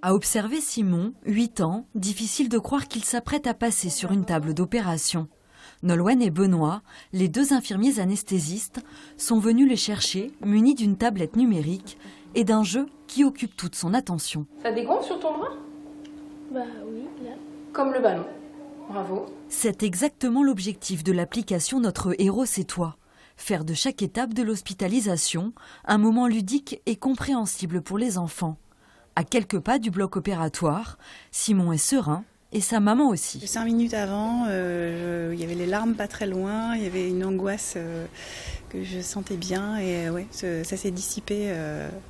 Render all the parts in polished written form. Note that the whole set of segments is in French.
À observer Simon, 8 ans, difficile de croire qu'il s'apprête à passer sur une table d'opération. Nolwenn et Benoît, les 2 infirmiers anesthésistes, sont venus les chercher munis d'une tablette numérique et d'un jeu qui occupe toute son attention. Ça dégonfle sur ton bras? Bah oui, là. Comme le ballon. Bravo. C'est exactement l'objectif de l'application Notre héros c'est toi. Faire de chaque étape de l'hospitalisation un moment ludique et compréhensible pour les enfants. À quelques pas du bloc opératoire, Simon est serein et sa maman aussi. 5 minutes avant, il y avait les larmes pas très loin, il y avait une angoisse que je sentais bien et ça s'est dissipé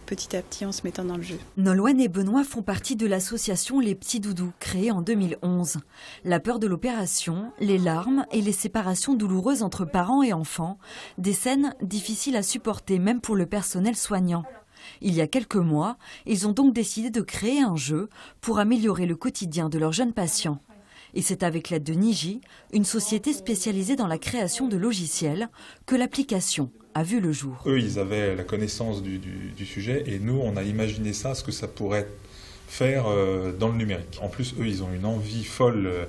petit à petit en se mettant dans le jeu. Nolwenn et Benoît font partie de l'association Les Petits Doudous, créée en 2011. La peur de l'opération, les larmes et les séparations douloureuses entre parents et enfants, des scènes difficiles à supporter même pour le personnel soignant. Il y a quelques mois, ils ont donc décidé de créer un jeu pour améliorer le quotidien de leurs jeunes patients. Et c'est avec l'aide de Niji, une société spécialisée dans la création de logiciels, que l'application a vu le jour. Eux, ils avaient la connaissance du sujet et nous, on a imaginé ça, ce que ça pourrait faire dans le numérique. En plus, eux, ils ont une envie folle,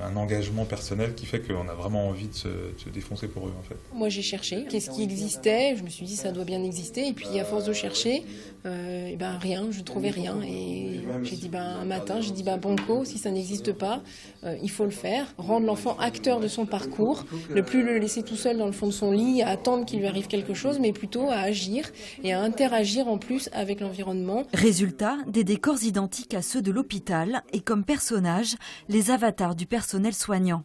un engagement personnel qui fait qu'on a vraiment envie de se défoncer pour eux en fait. Moi j'ai cherché qu'est-ce qui existait, je me suis dit ça doit bien exister et puis à force de chercher, rien, je trouvais rien et j'ai dit un matin, j'ai dit banco, si ça n'existe pas, il faut le faire, rendre l'enfant acteur de son parcours, ne plus le laisser tout seul dans le fond de son lit à attendre qu'il lui arrive quelque chose, mais plutôt à agir et à interagir en plus avec l'environnement. Résultat, des décors identiques à ceux de l'hôpital et comme personnages, les avatars du personnel soignant.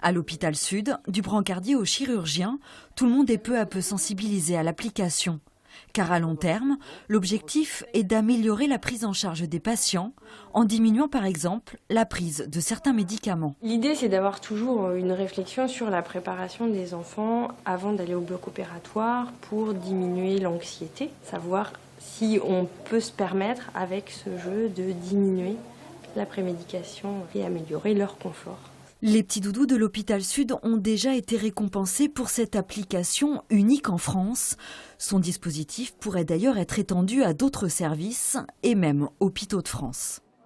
À l'hôpital Sud, du brancardier au chirurgien, tout le monde est peu à peu sensibilisé à l'application. Car à long terme, l'objectif est d'améliorer la prise en charge des patients en diminuant par exemple la prise de certains médicaments. L'idée, c'est d'avoir toujours une réflexion sur la préparation des enfants avant d'aller au bloc opératoire pour diminuer l'anxiété, savoir si on peut se permettre avec ce jeu de diminuer la prémédication et améliorer leur confort. Les petits doudous de l'hôpital Sud ont déjà été récompensés pour cette application unique en France. Son dispositif pourrait d'ailleurs être étendu à d'autres services et même hôpitaux de France.